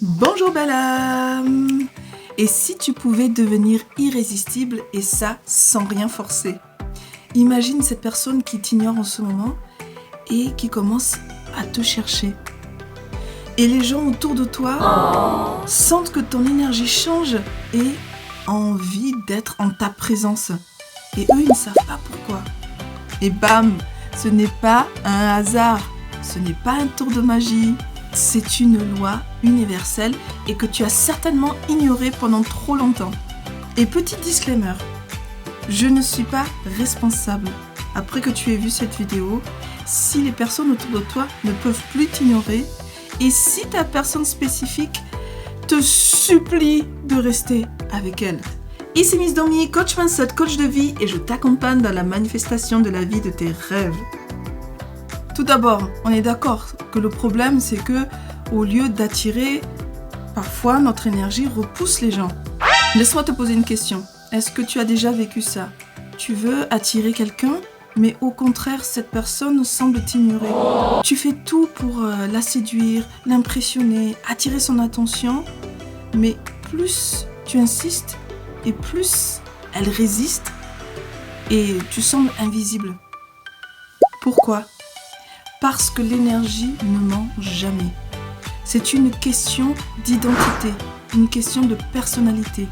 Bonjour belle âme. Et si tu pouvais devenir irrésistible et ça sans rien forcer? Imagine cette personne qui t'ignore en ce moment et qui commence à te chercher. Et les gens autour de toi sentent que ton énergie change et ont envie d'être en ta présence. Et eux, ils ne savent pas pourquoi. Et bam, ce n'est pas un hasard, ce n'est pas un tour de magie. C'est une loi universelle et que tu as certainement ignorée pendant trop longtemps. Et petit disclaimer, je ne suis pas responsable, après que tu aies vu cette vidéo, si les personnes autour de toi ne peuvent plus t'ignorer et si ta personne spécifique te supplie de rester avec elle. Ici Miss Domi, coach mindset, coach de vie et je t'accompagne dans la manifestation de la vie de tes rêves. Tout d'abord, on est d'accord que le problème, c'est que au lieu d'attirer, parfois notre énergie repousse les gens. Laisse-moi te poser une question. Est-ce que tu as déjà vécu ça? Tu veux attirer quelqu'un, mais au contraire, cette personne semble t'ignorer. Tu fais tout pour la séduire, l'impressionner, attirer son attention, mais plus tu insistes et plus elle résiste et tu sembles invisible. Pourquoi? Parce que l'énergie ne ment jamais. C'est une question d'identité, une question de personnalité.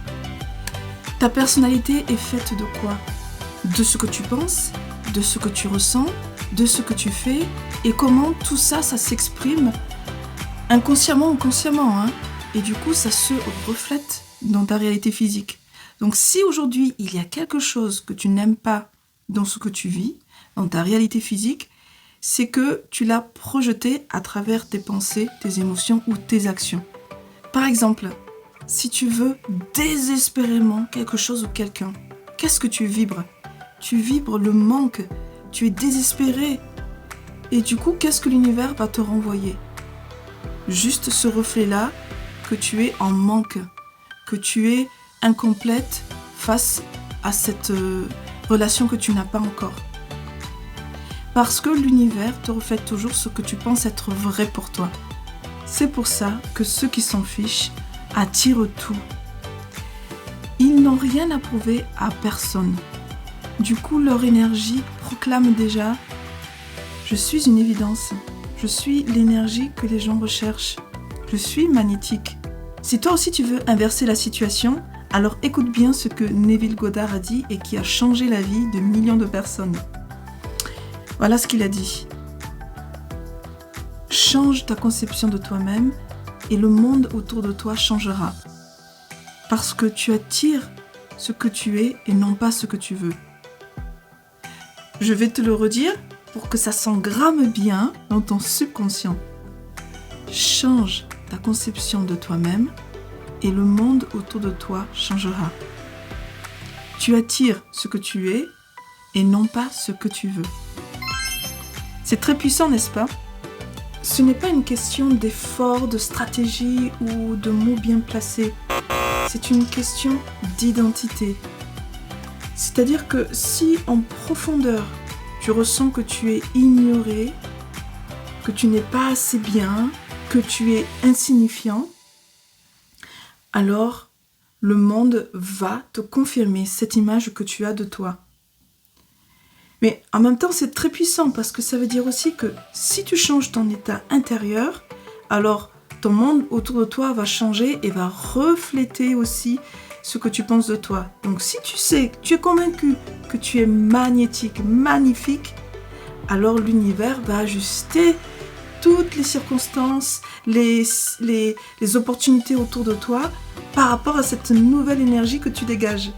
Ta personnalité est faite de quoi? De ce que tu penses, de ce que tu ressens, de ce que tu fais et comment tout ça, ça s'exprime inconsciemment ou consciemment. Et du coup, ça se reflète dans ta réalité physique. Donc si aujourd'hui, il y a quelque chose que tu n'aimes pas dans ce que tu vis, dans ta réalité physique, c'est que tu l'as projeté à travers tes pensées, tes émotions ou tes actions. Par exemple, si tu veux désespérément quelque chose ou quelqu'un, qu'est-ce que tu vibres? Tu vibres le manque, tu es désespéré. Et du coup, qu'est-ce que l'univers va te renvoyer? Juste ce reflet-là, que tu es en manque, que tu es incomplète face à cette relation que tu n'as pas encore. Parce que l'univers te reflète toujours ce que tu penses être vrai pour toi. C'est pour ça que ceux qui s'en fichent attirent tout. Ils n'ont rien à prouver à personne. Du coup, leur énergie proclame déjà « Je suis une évidence. Je suis l'énergie que les gens recherchent. Je suis magnétique. » Si toi aussi tu veux inverser la situation, alors écoute bien ce que Neville Goddard a dit et qui a changé la vie de millions de personnes. Voilà ce qu'il a dit. Change ta conception de toi-même et le monde autour de toi changera. Parce que tu attires ce que tu es et non pas ce que tu veux. Je vais te le redire pour que ça s'engramme bien dans ton subconscient. Change ta conception de toi-même et le monde autour de toi changera. Tu attires ce que tu es et non pas ce que tu veux. C'est très puissant, n'est-ce pas? Ce n'est pas une question d'effort, de stratégie ou de mots bien placés. C'est une question d'identité. C'est-à-dire que si en profondeur, tu ressens que tu es ignoré, que tu n'es pas assez bien, que tu es insignifiant, alors le monde va te confirmer cette image que tu as de toi. Mais en même temps, c'est très puissant parce que ça veut dire aussi que si tu changes ton état intérieur, alors ton monde autour de toi va changer et va refléter aussi ce que tu penses de toi. Donc si tu sais, tu es convaincu que tu es magnétique, magnifique, alors l'univers va ajuster toutes les circonstances, les opportunités autour de toi par rapport à cette nouvelle énergie que tu dégages.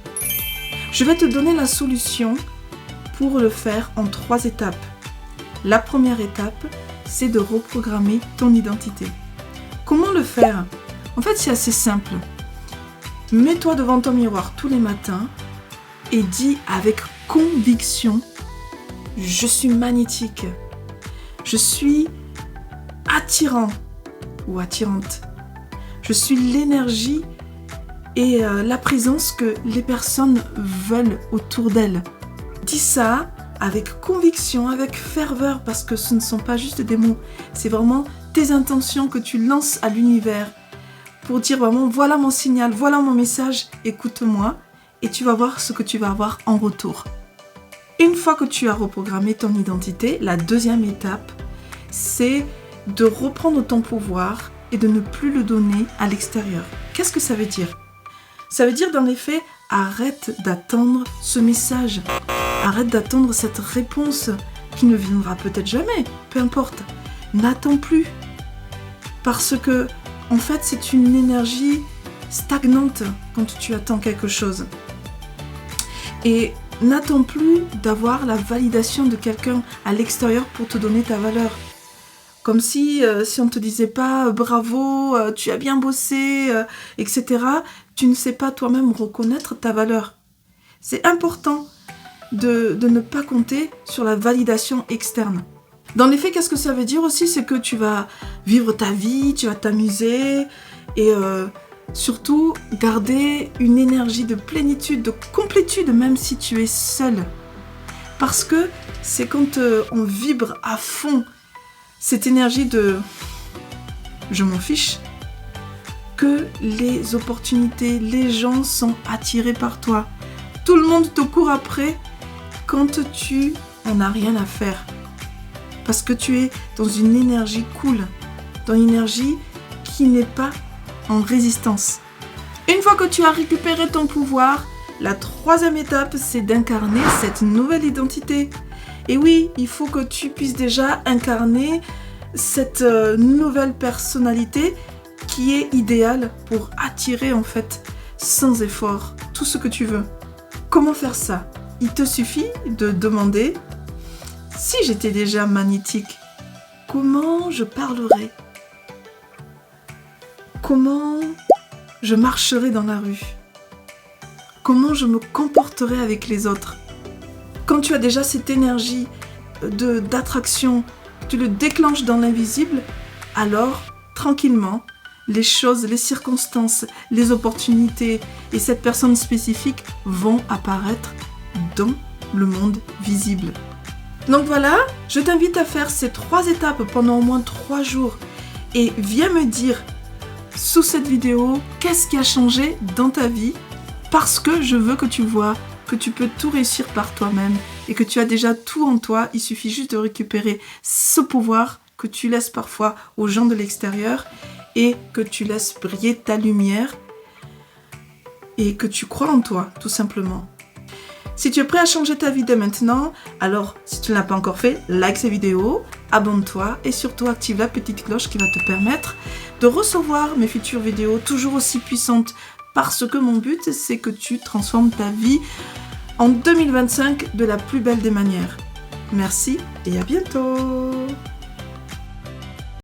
Je vais te donner la solution pour le faire en 3 étapes. La première étape, c'est de reprogrammer ton identité. Comment le faire? En fait, c'est assez simple. Mets-toi devant ton miroir tous les matins et dis avec conviction « Je suis magnétique. Je suis attirant ou attirante. Je suis l'énergie et la présence que les personnes veulent autour d'elles. » Dis ça avec conviction, avec ferveur, parce que ce ne sont pas juste des mots, c'est vraiment tes intentions que tu lances à l'univers pour dire vraiment voilà mon signal, voilà mon message, écoute-moi et tu vas voir ce que tu vas avoir en retour. Une fois que tu as reprogrammé ton identité, la deuxième étape, c'est de reprendre ton pouvoir et de ne plus le donner à l'extérieur. Qu'est-ce que ça veut dire? Ça veut dire dans les faits, arrête d'attendre ce message. Arrête d'attendre cette réponse qui ne viendra peut-être jamais, peu importe. N'attends plus. Parce que, en fait, c'est une énergie stagnante quand tu attends quelque chose. Et n'attends plus d'avoir la validation de quelqu'un à l'extérieur pour te donner ta valeur. Comme si on ne te disait pas bravo, tu as bien bossé, etc. Tu ne sais pas toi-même reconnaître ta valeur. C'est important de ne pas compter sur la validation externe. Dans les faits, qu'est-ce que ça veut dire aussi? C'est que tu vas vivre ta vie, tu vas t'amuser et surtout garder une énergie de plénitude, de complétude, même si tu es seul. Parce que c'est quand on vibre à fond cette énergie de « je m'en fiche » que les opportunités, les gens sont attirés par toi. Tout le monde te court après quand tu n'en as rien à faire. Parce que tu es dans une énergie cool, dans une énergie qui n'est pas en résistance. Une fois que tu as récupéré ton pouvoir, la troisième étape, c'est d'incarner cette nouvelle identité. Et oui, il faut que tu puisses déjà incarner cette nouvelle personnalité qui est idéale pour attirer en fait, sans effort, tout ce que tu veux. Comment faire ça? Il te suffit de demander « Si j'étais déjà magnétique, comment je parlerais? Comment je marcherais dans la rue? Comment je me comporterais avec les autres ?» Quand tu as déjà cette énergie d'attraction, tu le déclenches dans l'invisible, alors, tranquillement, les choses, les circonstances, les opportunités et cette personne spécifique vont apparaître dans le monde visible. Donc voilà, je t'invite à faire ces 3 étapes pendant au moins 3 jours et viens me dire sous cette vidéo qu'est-ce qui a changé dans ta vie parce que je veux que tu vois que tu peux tout réussir par toi-même et que tu as déjà tout en toi. Il suffit juste de récupérer ce pouvoir que tu laisses parfois aux gens de l'extérieur et que tu laisses briller ta lumière et que tu crois en toi, tout simplement. Si tu es prêt à changer ta vie dès maintenant, alors si tu ne l'as pas encore fait, like cette vidéo, abonne-toi et surtout active la petite cloche qui va te permettre de recevoir mes futures vidéos toujours aussi puissantes parce que mon but, c'est que tu transformes ta vie en 2025 de la plus belle des manières. Merci et à bientôt!